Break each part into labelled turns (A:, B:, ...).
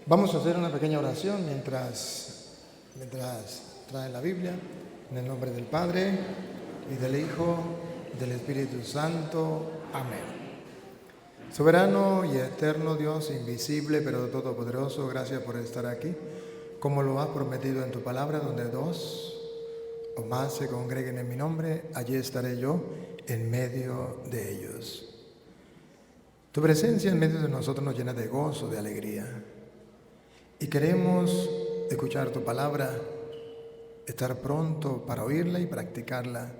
A: Vamos a hacer una pequeña oración mientras trae la Biblia, en el nombre del Padre, y del Hijo, y del Espíritu Santo. Amén. Soberano y eterno Dios, invisible pero todopoderoso, gracias por estar aquí, como lo has prometido en tu palabra, donde dos o más se congreguen en mi nombre, allí estaré yo en medio de ellos. Tu presencia en medio de nosotros nos llena de gozo, de alegría. Y queremos escuchar tu palabra, estar pronto para oírla y practicarla.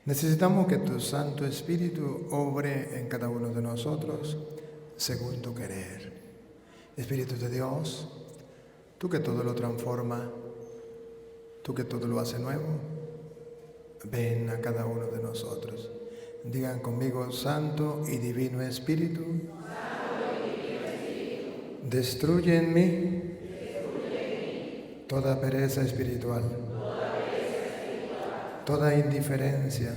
A: Necesitamos que tu Santo Espíritu obre en cada uno de nosotros según tu querer. Espíritu de Dios, tú que todo lo transforma, tú que todo lo hace nuevo, ven a cada uno de nosotros. Digan conmigo: Santo y Divino Espíritu, destruye en mí toda pereza espiritual, toda indiferencia,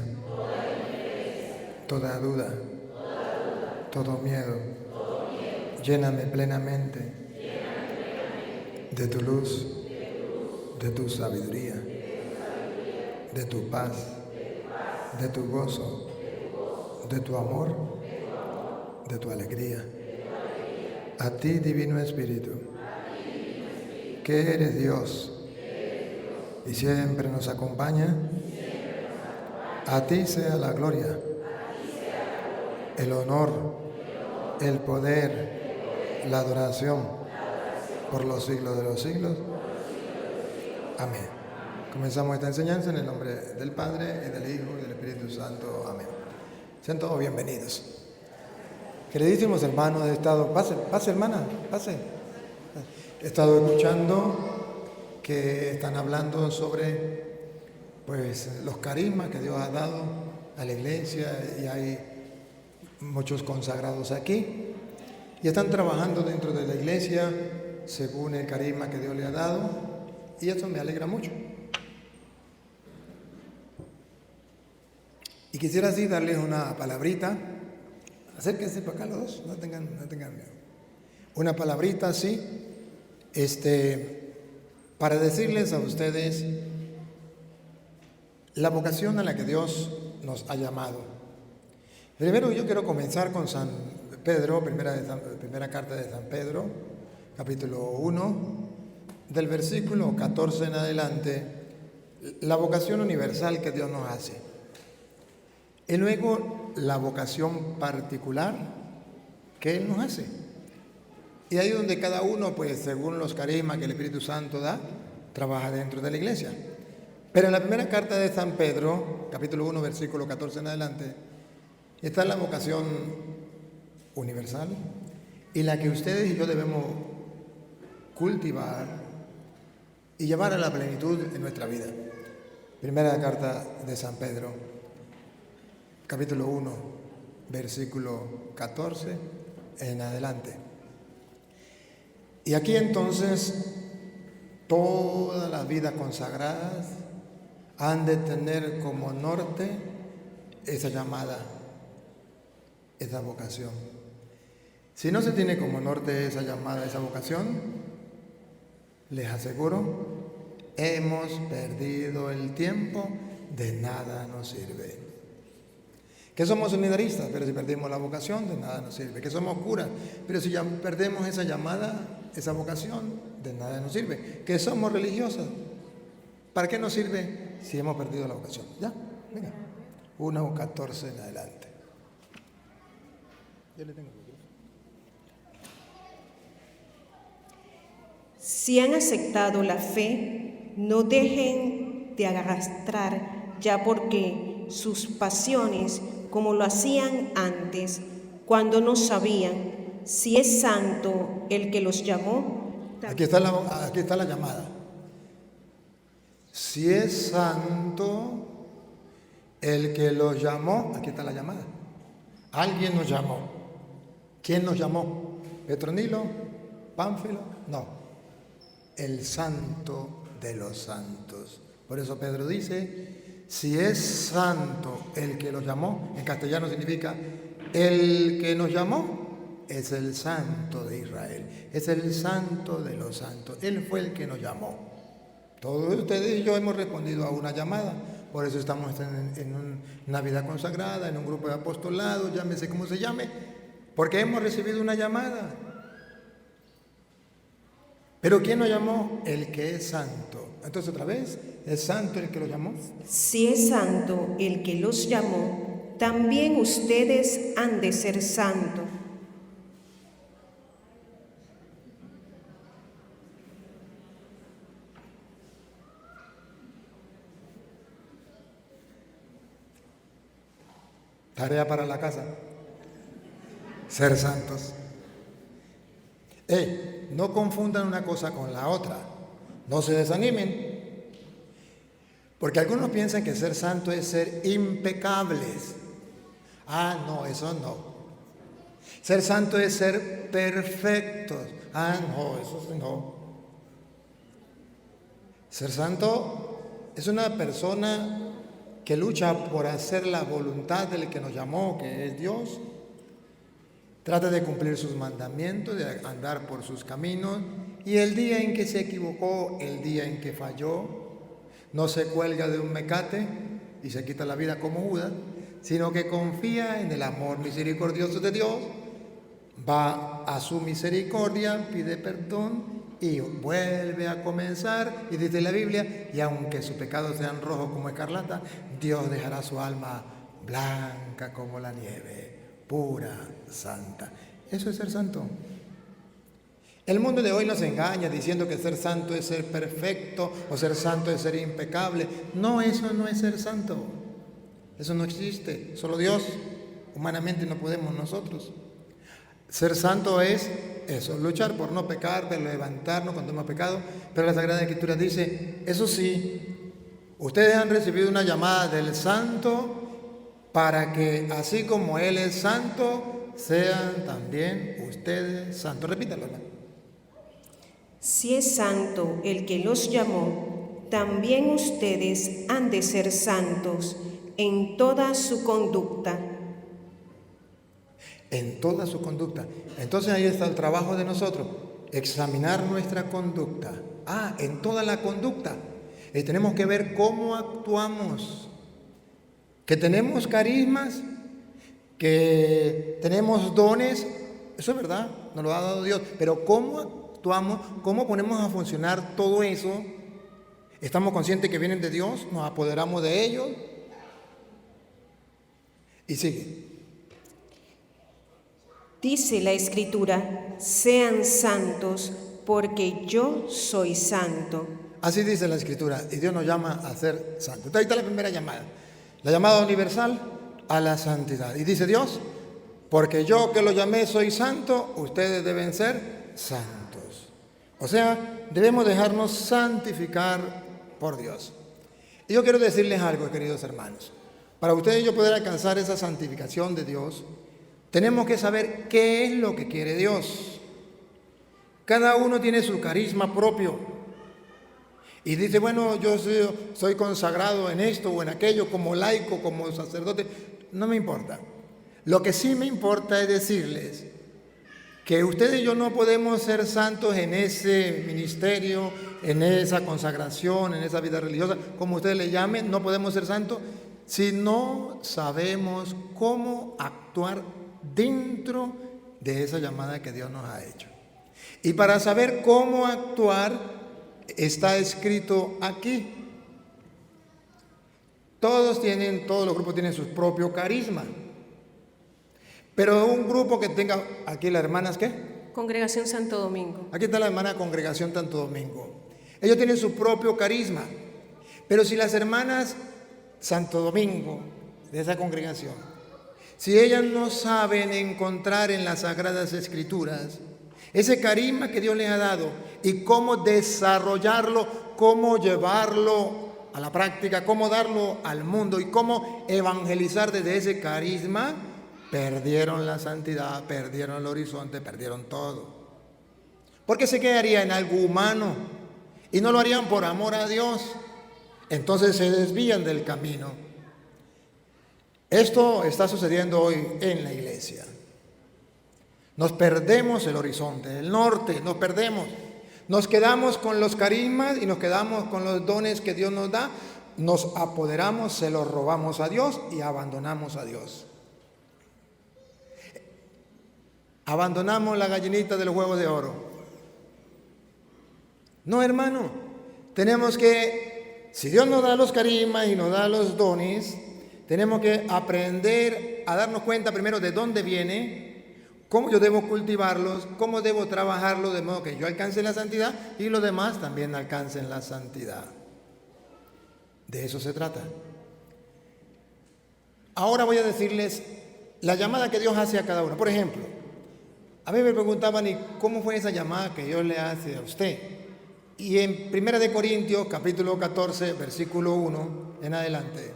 A: toda duda, todo miedo. Lléname plenamente de tu luz, de tu sabiduría, de tu paz, de tu gozo, de tu amor, de tu alegría. A ti, Divino Espíritu, que eres Dios y siempre nos acompaña, a ti sea la gloria, el honor, el poder, la adoración por los siglos de los siglos. Amén. Comenzamos esta enseñanza en el nombre del Padre, y del Hijo, y del Espíritu Santo. Amén. Sean todos bienvenidos. Queridísimos hermanos, pase hermana, pase. He estado escuchando que están hablando sobre los carismas que Dios ha dado a la iglesia, y hay muchos consagrados aquí y están trabajando dentro de la iglesia según el carisma que Dios le ha dado, y eso me alegra mucho. Y quisiera así darles una palabrita. Acérquense para acá los dos, no tengan miedo. Una palabrita así, para decirles a ustedes la vocación a la que Dios nos ha llamado. Primero yo quiero comenzar con San Pedro, primera carta de San Pedro, capítulo 1, del versículo 14 en adelante, la vocación universal que Dios nos hace. Y luego la vocación particular que Él nos hace. Y ahí donde cada uno, según los carismas que el Espíritu Santo da, trabaja dentro de la iglesia. Pero en la primera carta de San Pedro, capítulo 1, versículo 14 en adelante, está la vocación universal y la que ustedes y yo debemos cultivar y llevar a la plenitud en nuestra vida. Primera carta de San Pedro, capítulo 1, versículo 14 en adelante. Y aquí entonces todas las vidas consagradas han de tener como norte esa llamada, esa vocación. Si no se tiene como norte esa llamada, esa vocación, les aseguro, hemos perdido el tiempo, de nada nos sirve. Que somos unitaristas, pero si perdimos la vocación, de nada nos sirve. Que somos curas, pero si ya perdemos esa llamada, esa vocación, de nada nos sirve. Que somos religiosas, ¿para qué nos sirve si hemos perdido la vocación? Ya, venga, 1:14 en adelante. Yo le tengo.
B: Si han aceptado la fe, no dejen de arrastrar ya porque sus pasiones, como lo hacían antes, cuando no sabían si es santo el que los llamó.
A: Aquí está la llamada. Si es santo el que los llamó, aquí está la llamada. Alguien nos llamó. ¿Quién nos llamó? ¿Petronilo? ¿Pánfilo? No. El santo de los santos. Por eso Pedro dice, si es santo el que los llamó, en castellano significa el que nos llamó, es el Santo de Israel, es el Santo de los santos. Él fue el que nos llamó. Todos ustedes y yo hemos respondido a una llamada. Por eso estamos en una vida consagrada, en un grupo de apostolado, llámese como se llame, porque hemos recibido una llamada. Pero ¿quién nos llamó? El que es santo. Entonces, otra vez, ¿es santo el que lo llamó?
B: Si es santo el que los llamó, también ustedes han de ser santos.
A: Tarea para la casa. Ser santos. No confundan una cosa con la otra. No se desanimen. Porque algunos piensan que ser santo es ser impecables. No, eso no. Ser santo es ser perfectos. No, eso no. Ser santo es una persona que lucha por hacer la voluntad del que nos llamó, que es Dios. Trata de cumplir sus mandamientos, de andar por sus caminos, y el día en que se equivocó, el día en que falló, no se cuelga de un mecate y se quita la vida como Judas, sino que confía en el amor misericordioso de Dios, va a su misericordia, pide perdón y vuelve a comenzar, y dice la Biblia, y aunque sus pecados sean rojos como escarlata, Dios dejará su alma blanca como la nieve, pura, santa. Eso es ser santo. El mundo de hoy nos engaña diciendo que ser santo es ser perfecto o ser santo es ser impecable. No, eso no es ser santo. Eso no existe. Solo Dios. Humanamente no podemos nosotros. Ser santo es eso, luchar por no pecar, por levantarnos cuando hemos pecado. Pero la Sagrada Escritura dice, eso sí, ustedes han recibido una llamada del Santo para que así como Él es santo, sean también ustedes santos. Repítalo, hermano.
B: Si es santo el que los llamó, también ustedes han de ser santos en toda su conducta.
A: En toda su conducta. Entonces ahí está el trabajo de nosotros, examinar nuestra conducta. En toda la conducta. Tenemos que ver cómo actuamos. Que tenemos carismas, que tenemos dones, eso es verdad, nos lo ha dado Dios, pero cómo actuamos, cómo ponemos a funcionar todo eso. ¿Estamos conscientes que vienen de Dios? ¿Nos apoderamos de ellos? Y sigue.
B: Dice la Escritura, sean santos porque yo soy santo.
A: Así dice la Escritura, y Dios nos llama a ser santos. Ahí está la primera llamada. La llamada universal a la santidad. Y dice Dios, porque yo que lo llamé soy santo, ustedes deben ser santos. O sea, debemos dejarnos santificar por Dios. Y yo quiero decirles algo, queridos hermanos. Para ustedes y yo poder alcanzar esa santificación de Dios, tenemos que saber qué es lo que quiere Dios. Cada uno tiene su carisma propio. Y dice, bueno, yo soy consagrado en esto o en aquello, como laico, como sacerdote. No me importa. Lo que sí me importa es decirles que ustedes y yo no podemos ser santos en ese ministerio, en esa consagración, en esa vida religiosa, como ustedes le llamen. No podemos ser santos si no sabemos cómo actuar dentro de esa llamada que Dios nos ha hecho. Y para saber cómo actuar, está escrito aquí. Todos los grupos tienen su propio carisma. Pero un grupo que tenga, aquí las hermanas, ¿qué?
B: Congregación Santo Domingo.
A: Aquí está la hermana Congregación Santo Domingo. Ellos tienen su propio carisma. Pero si las hermanas Santo Domingo, de esa congregación, si ellas no saben encontrar en las Sagradas Escrituras ese carisma que Dios les ha dado y cómo desarrollarlo, cómo llevarlo a la práctica, cómo darlo al mundo y cómo evangelizar desde ese carisma, perdieron la santidad, perdieron el horizonte, perdieron todo. Porque se quedaría en algo humano y no lo harían por amor a Dios. Entonces se desvían del camino. Esto está sucediendo hoy en la iglesia. Nos perdemos el horizonte, el norte, nos perdemos. Nos quedamos con los carismas y nos quedamos con los dones que Dios nos da. Nos apoderamos, se los robamos a Dios y abandonamos a Dios. Abandonamos la gallinita de los huevos de oro. No, hermano, tenemos que, si Dios nos da los carismas y nos da los dones, tenemos que aprender a darnos cuenta primero de dónde viene, cómo yo debo cultivarlos, cómo debo trabajarlos de modo que yo alcance la santidad y los demás también alcancen la santidad. De eso se trata. Ahora voy a decirles la llamada que Dios hace a cada uno. Por ejemplo, a mí me preguntaban, ¿y cómo fue esa llamada que Dios le hace a usted? Y en 1 Corintios, capítulo 14, versículo 1 en adelante,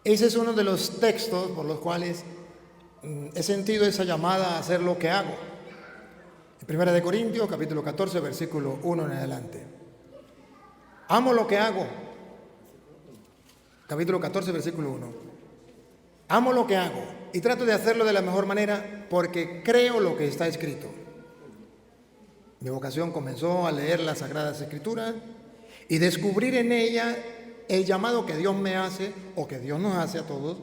A: ese es uno de los textos por los cuales he sentido esa llamada a hacer lo que hago. En 1 Corintios, capítulo 14, versículo 1 en adelante. Amo lo que hago. Capítulo 14, versículo 1. Amo lo que hago y trato de hacerlo de la mejor manera porque creo lo que está escrito. Mi vocación comenzó a leer las Sagradas Escrituras y descubrir en ella el llamado que Dios me hace o que Dios nos hace a todos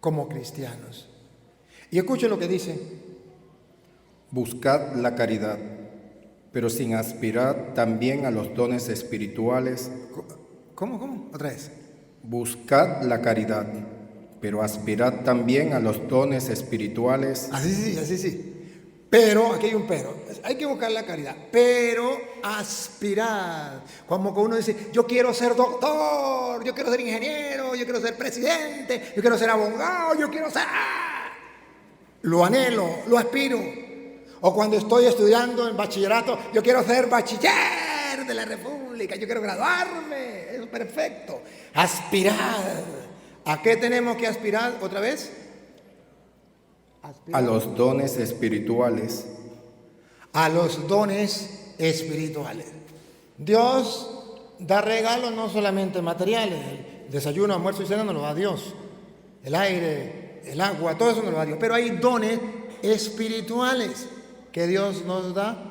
A: como cristianos. Y escuchen lo que dice.
C: Buscad la caridad, pero sin aspirar también a los dones espirituales.
A: ¿Cómo? Otra vez.
C: Buscad la caridad, pero aspirad también a los dones espirituales.
A: Así sí. Pero, aquí hay un pero, hay que buscar la caridad, pero aspirar. Como que uno dice, yo quiero ser doctor, yo quiero ser ingeniero, yo quiero ser presidente, yo quiero ser abogado, yo quiero ser... Lo anhelo, lo aspiro. O cuando estoy estudiando en bachillerato, yo quiero ser bachiller de la República, yo quiero graduarme, es perfecto. Aspirar. ¿A qué tenemos que aspirar otra vez?
C: A los dones espirituales.
A: A los dones espirituales. Dios da regalos no solamente materiales. El desayuno, almuerzo y cena nos lo da Dios. El aire, el agua, todo eso nos lo da Dios. Pero hay dones espirituales que Dios nos da.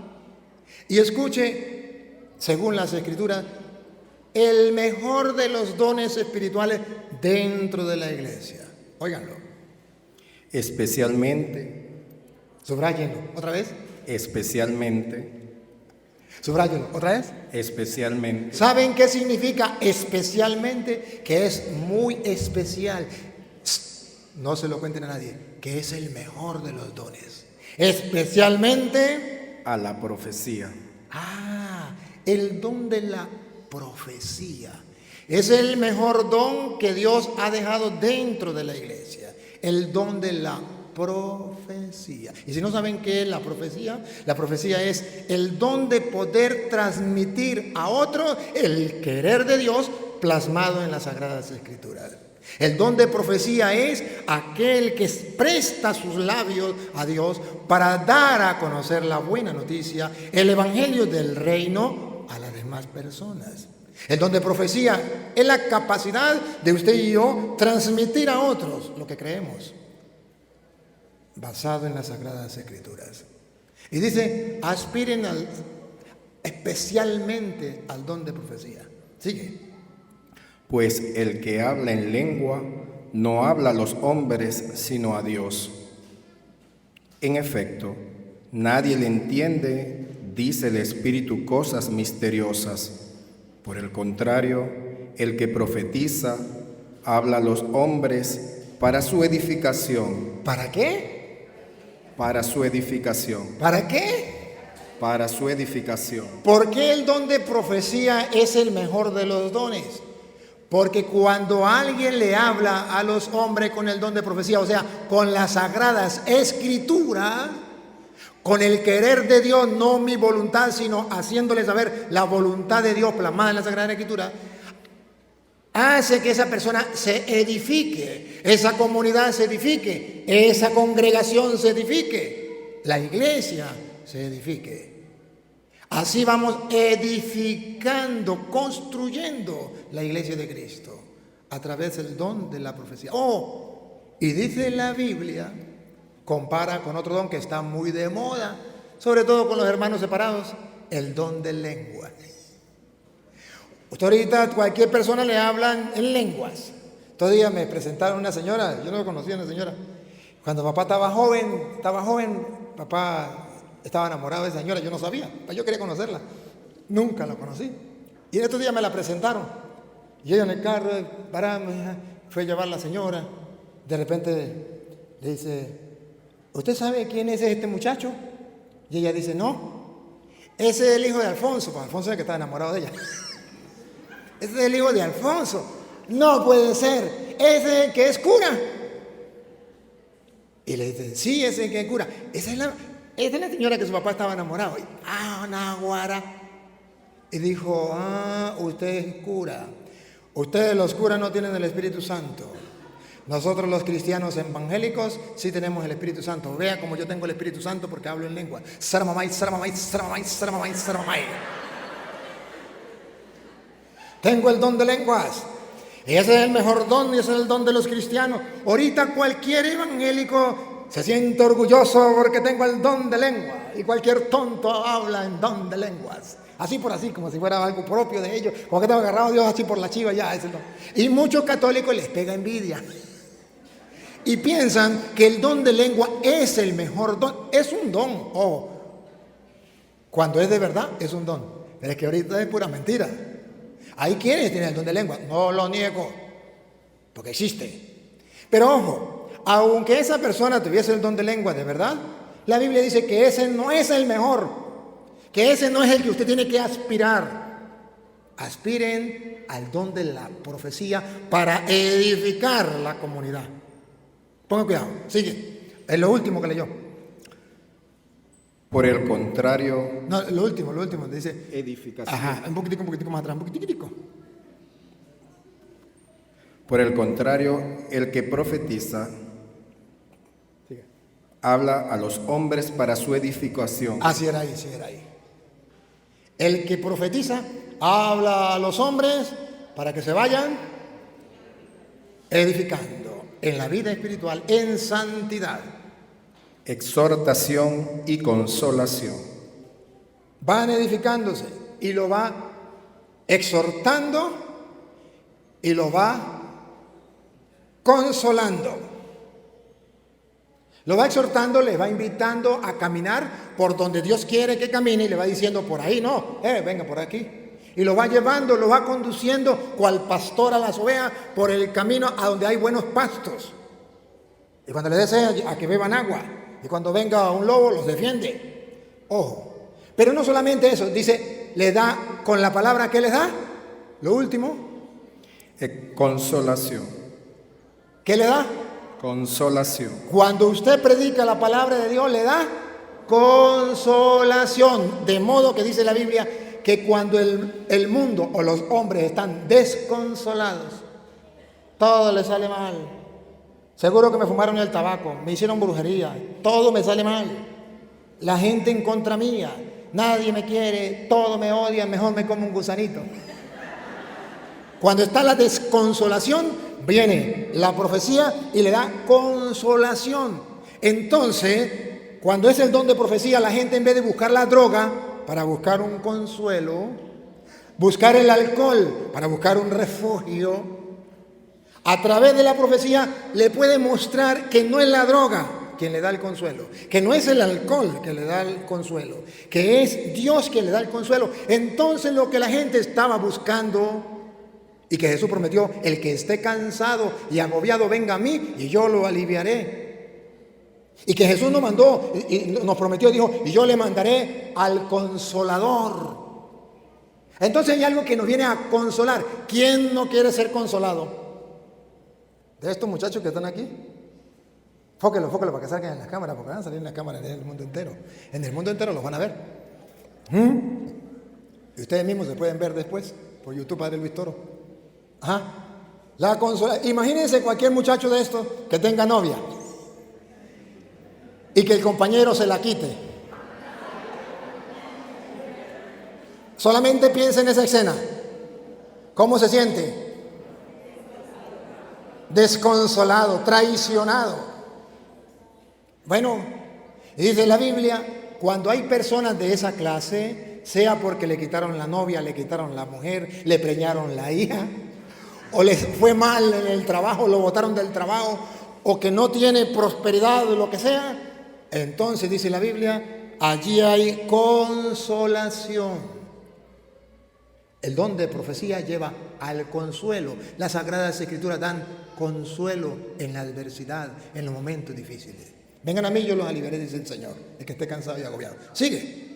A: Y escuche, según las Escrituras, el mejor de los dones espirituales dentro de la iglesia. Óiganlo.
C: Especialmente.
A: Subrayenlo. ¿Otra vez?
C: Especialmente.
A: Subrayenlo. ¿Otra vez?
C: Especialmente.
A: ¿Saben qué significa especialmente? Que es muy especial. No se lo cuenten a nadie. Que es el mejor de los dones. Especialmente
C: a la profecía.
A: El don de la profecía. Es el mejor don que Dios ha dejado dentro de la iglesia. El don de la profecía. Y si no saben qué es la profecía es el don de poder transmitir a otros el querer de Dios plasmado en las Sagradas Escrituras. El don de profecía es aquel que presta sus labios a Dios para dar a conocer la buena noticia, el evangelio del reino a las demás personas. El don de profecía es la capacidad de usted y yo transmitir a otros lo que creemos, basado en las Sagradas Escrituras. Y dice, aspiren especialmente al don de profecía. Sigue.
C: Pues el que habla en lengua no habla a los hombres, sino a Dios. En efecto, nadie le entiende, dice el Espíritu, cosas misteriosas. Por el contrario, el que profetiza habla a los hombres para su edificación.
A: ¿Para qué?
C: Para su edificación.
A: ¿Para qué?
C: Para su edificación.
A: ¿Por qué el don de profecía es el mejor de los dones? Porque cuando alguien le habla a los hombres con el don de profecía, o sea, con las Sagradas Escrituras, con el querer de Dios, no mi voluntad, sino haciéndole saber la voluntad de Dios plasmada en la Sagrada Escritura, hace que esa persona se edifique, esa comunidad se edifique, esa congregación se edifique, la iglesia se edifique. Así vamos edificando, construyendo la iglesia de Cristo a través del don de la profecía. Y dice la Biblia compara con otro don que está muy de moda, sobre todo con los hermanos separados, el don de lengua. Usted ahorita cualquier persona le hablan en lenguas. Todavía me presentaron una señora, yo no conocía a una señora. Cuando papá estaba joven, papá estaba enamorado de esa señora, yo no sabía, yo quería conocerla. Nunca la conocí. Y en estos días me la presentaron. Y ella en el carro, fue a llevar a la señora. De repente le dice, ¿usted sabe quién es este muchacho? Y ella dice, no, ese es el hijo de Alfonso. Pues Alfonso es el que estaba enamorado de ella. Ese es el hijo de Alfonso. No puede ser. Ese es el que es cura. Y le dice, sí, ese es el que es cura. Esa es la señora que su papá estaba enamorado. Naguara. Y dijo, usted es cura. Ustedes los curas no tienen el Espíritu Santo. Nosotros los cristianos evangélicos sí tenemos el Espíritu Santo. Vea como yo tengo el Espíritu Santo porque hablo en lengua. Saramamay, saramamay, saramamay, saramamay, saramamay. Tengo el don de lenguas. Ese es el mejor don y ese es el don de los cristianos. Ahorita cualquier evangélico se siente orgulloso porque tengo el don de lengua. Y cualquier tonto habla en don de lenguas. Así por así, como si fuera algo propio de ellos. Como que tengo agarrado a Dios así por la chiva, ya es el don. Y muchos católicos les pega envidia. Y piensan que el don de lengua es el mejor don. Es un don, ojo. Cuando es de verdad, es un don. Pero es que ahorita es pura mentira. Hay quienes tienen el don de lengua, no lo niego, porque existe. Pero ojo, aunque esa persona tuviese el don de lengua de verdad, la Biblia dice que ese no es el mejor, que ese no es el que usted tiene que aspirar. Aspiren al don de la profecía para edificar la comunidad. Ponga cuidado, sigue. Es lo último que leyó.
C: Por el contrario...
A: No, lo último, dice...
C: Edificación.
A: Ajá, un poquitico más atrás, un poquitico.
C: Por el contrario, el que profetiza habla a los hombres para su edificación.
A: Así era ahí. El que profetiza habla a los hombres para que se vayan edificando en la vida espiritual, en santidad.
C: Exhortación y consolación.
A: Van edificándose y lo va exhortando y lo va consolando. Lo va exhortando, le va invitando a caminar por donde Dios quiere que camine y le va diciendo por ahí no, venga por aquí. Y lo va llevando, lo va conduciendo cual pastor a las ovejas por el camino a donde hay buenos pastos. Y cuando le desea a que beban agua. Y cuando venga un lobo, los defiende. Ojo. Pero no solamente eso, dice, le da con la palabra que les da. Lo último.
C: Consolación.
A: ¿Qué le da?
C: Consolación.
A: Cuando usted predica la palabra de Dios, le da consolación. De modo que dice la Biblia que cuando el mundo o los hombres están desconsolados, todo les sale mal. Seguro que me fumaron el tabaco, me hicieron brujería, todo me sale mal. La gente en contra mía, nadie me quiere, todo me odia, mejor me como un gusanito. Cuando está la desconsolación, viene la profecía y le da consolación. Entonces, cuando es el don de profecía, la gente en vez de buscar la droga para buscar un consuelo, buscar el alcohol para buscar un refugio, a través de la profecía le puede mostrar que no es la droga quien le da el consuelo, que no es el alcohol que le da el consuelo, que es Dios quien le da el consuelo. Entonces lo que la gente estaba buscando y que Jesús prometió, el que esté cansado y agobiado venga a mí y yo lo aliviaré. Y que Jesús nos mandó y nos prometió, dijo, y yo le mandaré al Consolador. Entonces hay algo que nos viene a consolar. ¿Quién no quiere ser consolado? De estos muchachos que están aquí, fóquenlo para que salgan en las cámaras, porque van a salir en las cámaras en el mundo entero. En el mundo entero los van a ver. Y ustedes mismos se pueden ver después por YouTube, Padre Luis Toro. Ajá. Imagínense cualquier muchacho de estos que tenga novia y que el compañero se la quite. Solamente piensa en esa escena. ¿Cómo se siente? Desconsolado, traicionado. Bueno, dice la Biblia, cuando hay personas de esa clase, sea porque le quitaron la novia, le quitaron la mujer, le preñaron la hija, o les fue mal en el trabajo, lo botaron del trabajo, o que no tiene prosperidad o lo que sea, entonces dice la Biblia, allí hay consolación. El don de profecía lleva al consuelo. Las Sagradas Escrituras dan consuelo en la adversidad, en los momentos difíciles. Vengan a mí, yo los aliviaré, dice el Señor, el que esté cansado y agobiado. Sigue.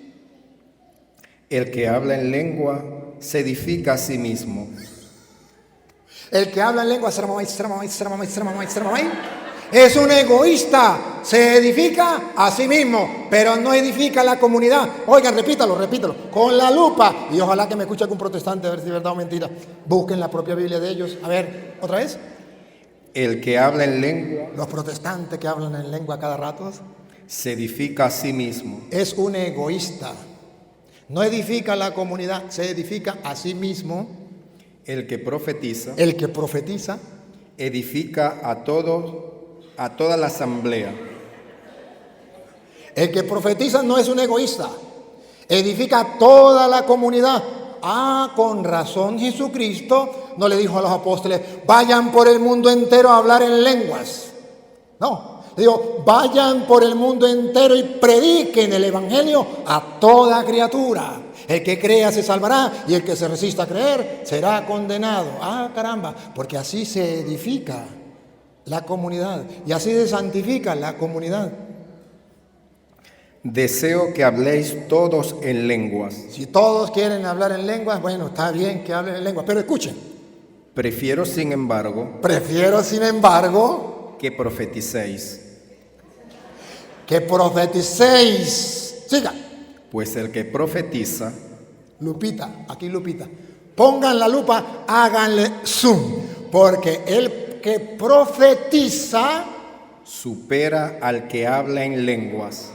C: El que habla en lengua se edifica a sí mismo.
A: El que habla en lengua es un egoísta, se edifica a sí mismo, pero no edifica a la comunidad. Oigan, repítalo, con la lupa. Y ojalá que me escuche algún protestante a ver si es verdad o mentira. Busquen la propia Biblia de ellos. A ver, otra vez.
C: El que habla en lengua,
A: los protestantes que hablan en lengua cada rato,
C: se edifica a sí mismo.
A: Es un egoísta. No edifica a la comunidad, se edifica a sí mismo.
C: El que profetiza, edifica a toda la asamblea.
A: El que profetiza no es un egoísta, edifica a toda la comunidad. Con razón Jesucristo no le dijo a los apóstoles, vayan por el mundo entero a hablar en lenguas. No, le dijo, vayan por el mundo entero y prediquen el evangelio a toda criatura. El que crea se salvará y el que se resista a creer será condenado. Caramba, porque así se edifica la comunidad y así se santifica la comunidad.
C: Deseo que habléis todos en lenguas.
A: Si todos quieren hablar en lenguas, bueno, está bien que hablen en lenguas, pero escuchen.
C: Prefiero, sin embargo,
A: que
C: profeticéis.
A: Siga.
C: Pues el que profetiza,
A: Lupita, pongan la lupa, háganle zoom, porque el que profetiza
C: supera al que habla en lenguas.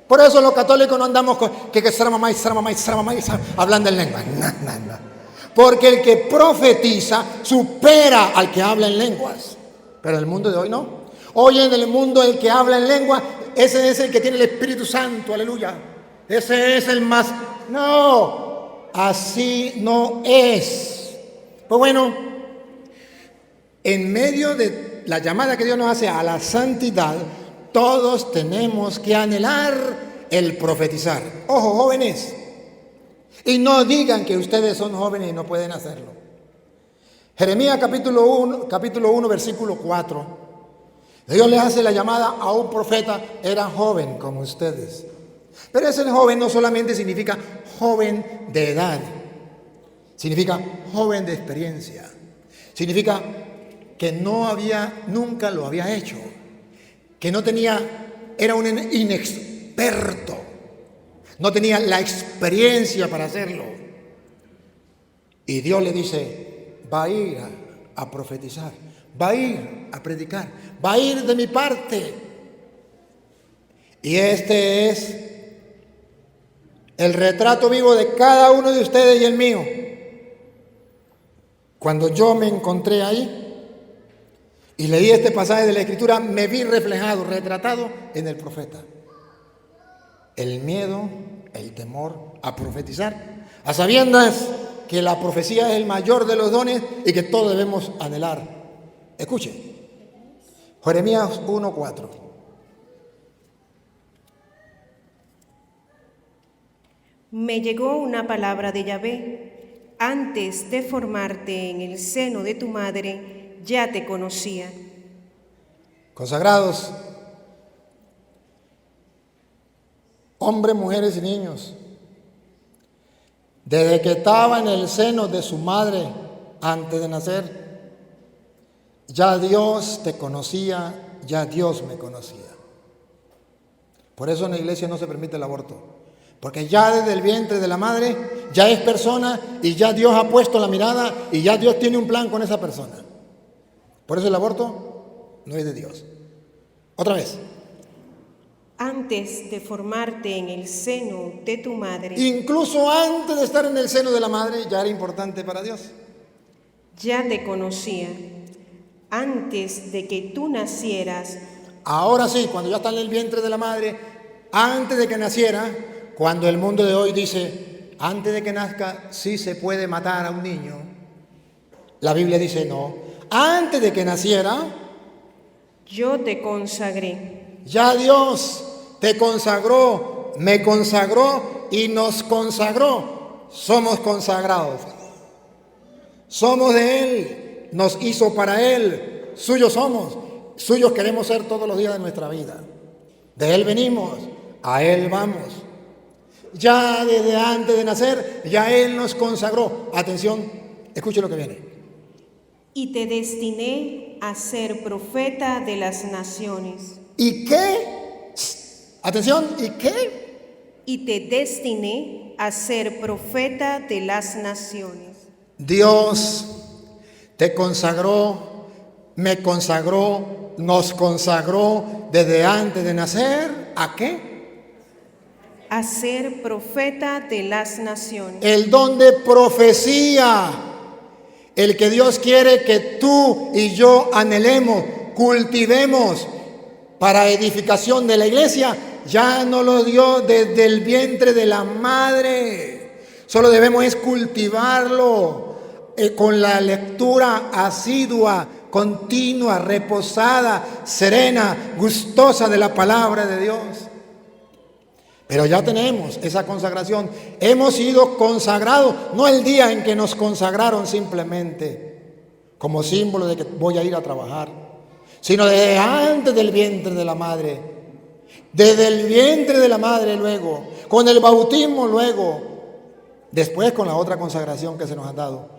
A: Por eso los católicos no andamos con hablando en lenguas. No. Porque el que profetiza supera al que habla en lenguas. Pero en el mundo de hoy no. Hoy en el mundo el que habla en lengua, ese es el que tiene el Espíritu Santo, aleluya. Ese es el más... No, así no es. Pues bueno, en medio de la llamada que Dios nos hace a la santidad, todos tenemos que anhelar el profetizar. Ojo, jóvenes, y no digan que ustedes son jóvenes y no pueden hacerlo. Jeremías capítulo 1, versículo 4. Dios le hace la llamada a un profeta, era joven como ustedes. Pero ese joven no solamente significa joven de edad, significa joven de experiencia. Significa que nunca lo había hecho, que era un inexperto, no tenía la experiencia para hacerlo. Y Dios le dice, va a ir a profetizar, va a ir a predicar, va a ir de mi parte. Y este es el retrato vivo de cada uno de ustedes y el mío. Cuando yo me encontré ahí y leí este pasaje de la Escritura, me vi reflejado, retratado en el profeta. El miedo, el temor a profetizar, a sabiendas que la profecía es el mayor de los dones y que todos debemos anhelar. Escuche, Jeremías 1:4.
B: Me llegó una palabra de Yahvé. Antes de formarte en el seno de tu madre, ya te conocía.
A: Consagrados, hombres, mujeres y niños, desde que estaba en el seno de su madre antes de nacer, ya Dios te conocía, ya Dios me conocía. Por eso en la iglesia no se permite el aborto. Porque ya desde el vientre de la madre ya es persona y ya Dios ha puesto la mirada y ya Dios tiene un plan con esa persona. Por eso el aborto no es de Dios. Otra vez.
B: Antes de formarte en el seno de tu madre.
A: Incluso antes de estar en el seno de la madre ya era importante para Dios.
B: Ya te conocía. antes de que tú nacieras.
A: Ahora sí, cuando ya está en el vientre de la madre, antes de que naciera, cuando el mundo de hoy dice, antes de que nazca, sí se puede matar a un niño. La Biblia dice no. Antes de que naciera,
B: Yo te consagré.
A: ya Dios te consagró, me consagró y nos consagró. Somos consagrados. Somos de Él, nos hizo para Él, suyos somos, suyos queremos ser todos los días de nuestra vida. De Él venimos, a Él vamos. Ya desde antes de nacer, ya Él nos consagró. Atención, escuche lo que viene.
B: Y te destiné a ser profeta de las naciones.
A: ¿Y qué? Atención, ¿y qué?
B: Y te destiné a ser profeta de las naciones.
A: Dios te consagró, me consagró, nos consagró desde antes de nacer. ¿A qué?
B: A ser profeta de las naciones.
A: El don de profecía, el que Dios quiere que tú y yo anhelemos, cultivemos para edificación de la iglesia, ya nos lo dio desde el vientre de la madre. Solo debemos es cultivarlo con la lectura asidua, continua, reposada, serena, gustosa de la palabra de Dios. Pero ya tenemos esa consagración. Hemos sido consagrados, no el día en que nos consagraron simplemente como símbolo de que voy a ir a trabajar, sino desde antes del vientre de la madre. Desde el vientre de la madre luego, con el bautismo luego, después con la otra consagración que se nos ha dado.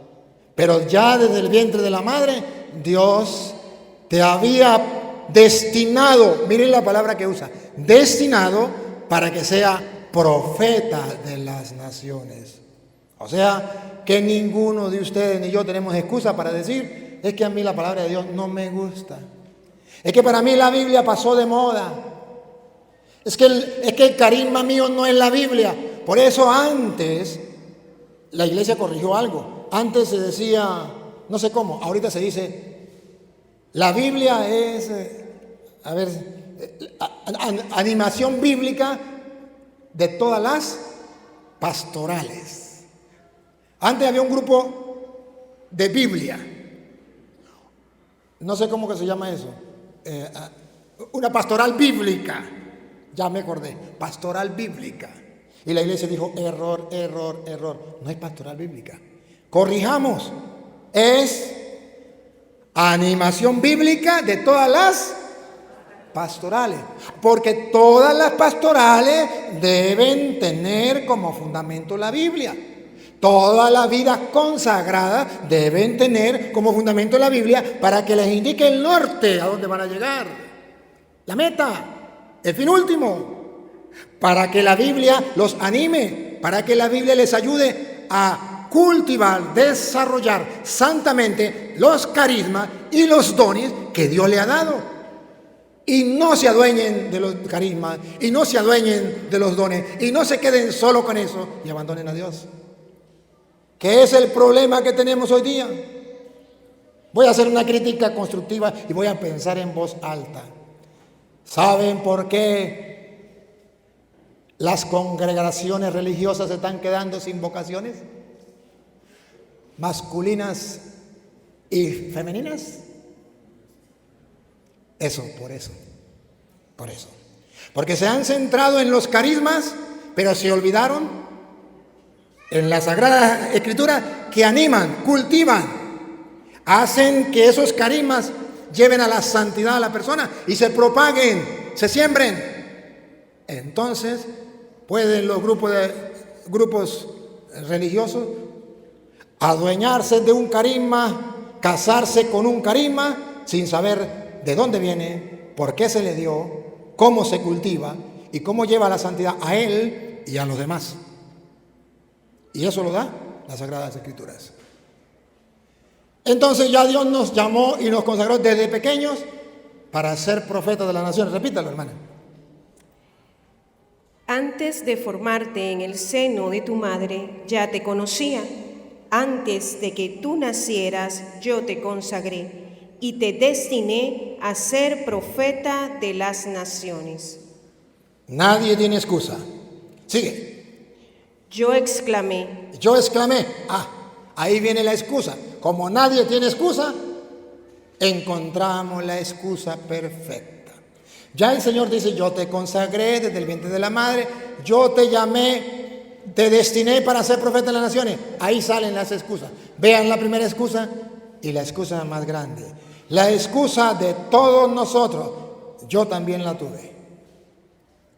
A: Pero ya desde el vientre de la madre, Dios te había destinado, miren la palabra que usa, destinado para que sea profeta de las naciones. O sea, que ninguno de ustedes ni yo tenemos excusa para decir, es que a mí la palabra de Dios no me gusta. Es que para mí la Biblia pasó de moda. Es que el carisma mío no es la Biblia. Por eso antes la iglesia corrigió algo. Antes se decía, no sé cómo, ahorita se dice, la Biblia es, animación bíblica de todas las pastorales. Antes había un grupo de Biblia, no sé cómo que se llama eso, una pastoral bíblica, ya me acordé, pastoral bíblica. Y la iglesia dijo, error, error, error, no es pastoral bíblica. Corrijamos, es animación bíblica de todas las pastorales, porque todas las pastorales deben tener como fundamento la Biblia. Todas las vidas consagradas deben tener como fundamento la Biblia para que les indique el norte a dónde van a llegar, la meta, el fin último, para que la Biblia los anime, para que la Biblia les ayude a cultivar, desarrollar santamente los carismas y los dones que Dios le ha dado. Y no se adueñen de los carismas, y no se adueñen de los dones, y no se queden solo con eso y abandonen a Dios. ¿Qué es el problema que tenemos hoy día? Voy a hacer una crítica constructiva y voy a pensar en voz alta. ¿Saben por qué las congregaciones religiosas se están quedando sin vocaciones masculinas y femeninas? Por eso. Porque se han centrado en los carismas, pero se olvidaron en la Sagrada Escritura que animan, cultivan, hacen que esos carismas lleven a la santidad a la persona y se propaguen, se siembren. Entonces pueden los grupos religiosos adueñarse de un carisma, casarse con un carisma sin saber de dónde viene, por qué se le dio, cómo se cultiva y cómo lleva la santidad a él y a los demás. Y eso lo da las Sagradas Escrituras. Entonces ya Dios nos llamó y nos consagró desde pequeños para ser profetas de las naciones. Repítalo, hermana.
B: Antes de formarte en el seno de tu madre, ya te conocía. Antes de que tú nacieras, yo te consagré y te destiné a ser profeta de las naciones.
A: Nadie tiene excusa. Sigue.
B: Yo exclamé,
A: ahí viene la excusa. Como nadie tiene excusa, encontramos la excusa perfecta. Ya el Señor dice, yo te consagré desde el vientre de la madre, yo te llamé, te destiné para ser profeta de las naciones. Ahí salen las excusas. Vean la primera excusa y la excusa más grande. La excusa de todos nosotros, yo también la tuve.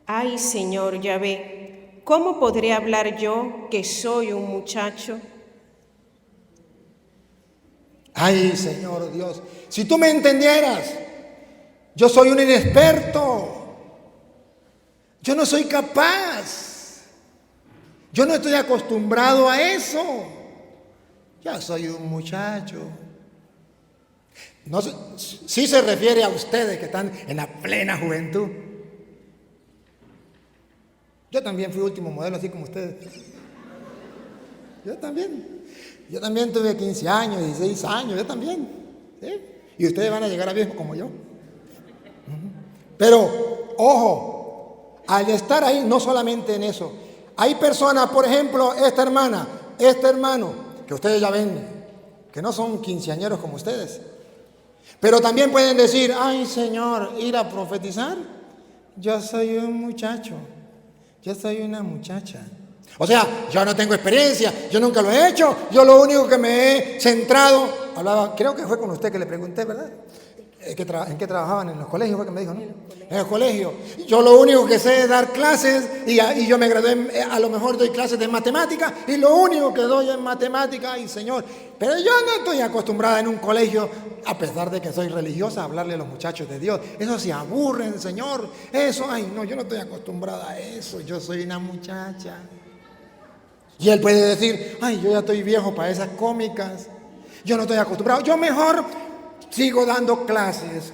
B: ay Señor Yahvé, ¿cómo podré hablar yo que soy un muchacho?
A: Ay Señor Dios, si tú me entendieras, yo soy un inexperto, yo no soy capaz, yo no estoy acostumbrado a eso, ya soy un muchacho. No, sí se refiere a ustedes que están en la plena juventud. Yo también fui último modelo, así como ustedes. Yo también tuve 15 años, 16 años, yo también. ¿Sí? Y ustedes van a llegar a viejos como yo. Pero, ojo, al estar ahí, no solamente en eso. Hay personas, por ejemplo, esta hermana, este hermano, que ustedes ya ven, que no son quinceañeros como ustedes. Pero también pueden decir, ay Señor, ir a profetizar, yo soy un muchacho, yo soy una muchacha. O sea, yo no tengo experiencia, yo nunca lo he hecho, yo lo único que me he centrado, creo que fue con usted que le pregunté, ¿verdad? ¿En qué trabajaban? En los colegios, fue que me dijo, ¿no? En el colegio. Yo lo único que sé es dar clases y yo me gradué, a lo mejor doy clases de matemática y lo único que doy es matemática, ay Señor. Pero yo no estoy acostumbrada en un colegio, a pesar de que soy religiosa, a hablarle a los muchachos de Dios. Eso se aburren, Señor. Eso, ay no, yo no estoy acostumbrada a eso, yo soy una muchacha. Y él puede decir, ay, yo ya estoy viejo para esas cómicas, yo no estoy acostumbrado, yo mejor sigo dando clases,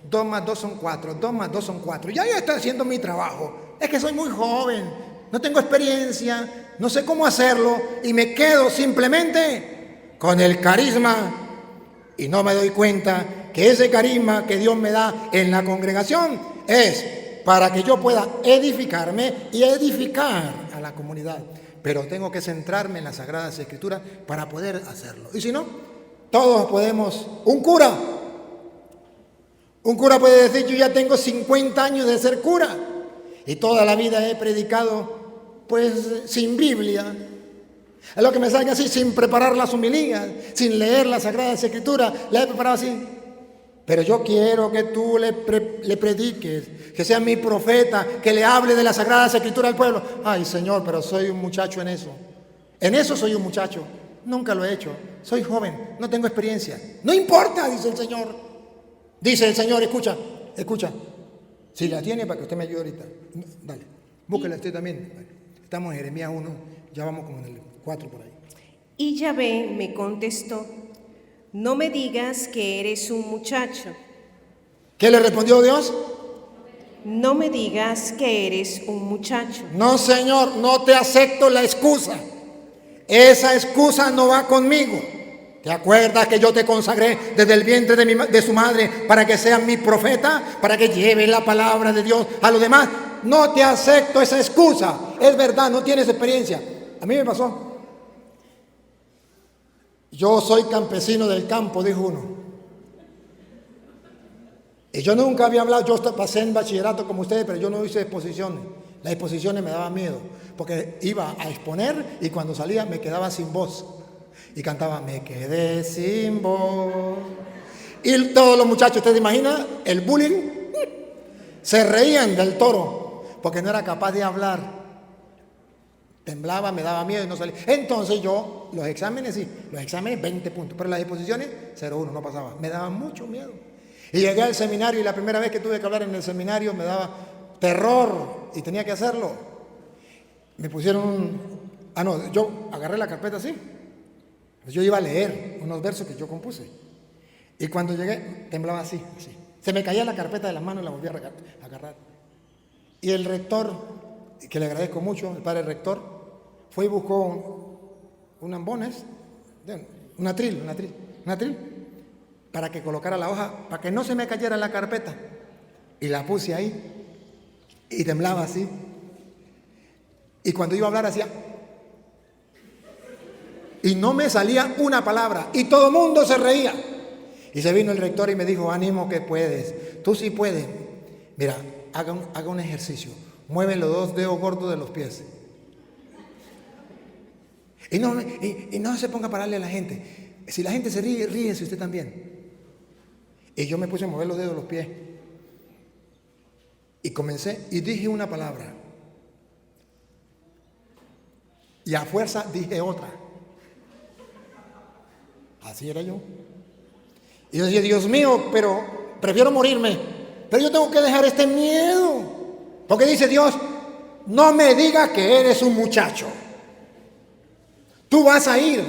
A: 2 más 2 son 4, 2 más 2 son 4, ya yo estoy haciendo mi trabajo, es que soy muy joven, no tengo experiencia, no sé cómo hacerlo y me quedo simplemente con el carisma y no me doy cuenta que ese carisma que Dios me da en la congregación es para que yo pueda edificarme y edificar a la comunidad. Pero tengo que centrarme en las Sagradas Escrituras para poder hacerlo. Y si no, todos podemos. Un cura puede decir, yo ya tengo 50 años de ser cura y toda la vida he predicado pues sin Biblia. Es lo que me salga así, sin preparar las homilías, sin leer las Sagradas Escrituras, la he preparado así. Pero yo quiero que tú le prediques, que sea mi profeta, que le hable de las Sagradas Escrituras al pueblo. Ay, Señor, pero soy un muchacho en eso. En eso soy un muchacho. Nunca lo he hecho. Soy joven, no tengo experiencia. No importa, dice el Señor. Dice el Señor, escucha. Si la tiene, para que usted me ayude ahorita. Dale, búsquela usted también. Estamos en Jeremías 1, ya vamos como en el 4 por ahí.
B: Y Yahvé me contestó, no me digas que eres un muchacho.
A: ¿Qué le respondió Dios?
B: No me digas que eres un muchacho.
A: No, Señor, no te acepto la excusa. Esa excusa no va conmigo. ¿Te acuerdas que yo te consagré desde el vientre de su madre para que seas mi profeta? Para que lleve la palabra de Dios a los demás. No te acepto esa excusa. Es verdad, no tienes experiencia. A mí me pasó. Yo soy campesino del campo, dijo uno. Y yo nunca había hablado, yo pasé en bachillerato como ustedes, pero yo no hice exposiciones. Las exposiciones me daban miedo, porque iba a exponer y cuando salía me quedaba sin voz. Y cantaba, me quedé sin voz. Y todos los muchachos, ¿ustedes se imaginan? El bullying. Se reían del toro, porque no era capaz de hablar. Temblaba, me daba miedo y no salía. Entonces yo, los exámenes 20 puntos, pero las exposiciones 0,1, no pasaba. Me daba mucho miedo. Y llegué al seminario y la primera vez que tuve que hablar en el seminario me daba terror y tenía que hacerlo. Me pusieron yo agarré la carpeta así. Yo iba a leer unos versos que yo compuse. Y cuando llegué, temblaba así. Se me caía la carpeta de las manos y la volví a agarrar. Y el rector, que le agradezco mucho, el padre rector, fue y buscó un ambones, un atril, para que colocara la hoja, para que no se me cayera en la carpeta. Y la puse ahí y temblaba así. Y cuando iba a hablar hacía... Y no me salía una palabra. Y todo el mundo se reía. Y se vino el rector y me dijo, ánimo que puedes. Tú sí puedes. Mira, haga un ejercicio. Mueve los 2 dedos gordos de los pies. Y no se ponga a pararle a la gente. Si la gente se ríe, ríese usted también. Y yo me puse a mover los dedos de los pies. Y comencé y dije una palabra. Y a fuerza dije otra. Así era yo. Y yo decía, Dios mío, pero prefiero morirme. Pero yo tengo que dejar este miedo. Porque dice Dios, no me digas que eres un muchacho. Tú vas a ir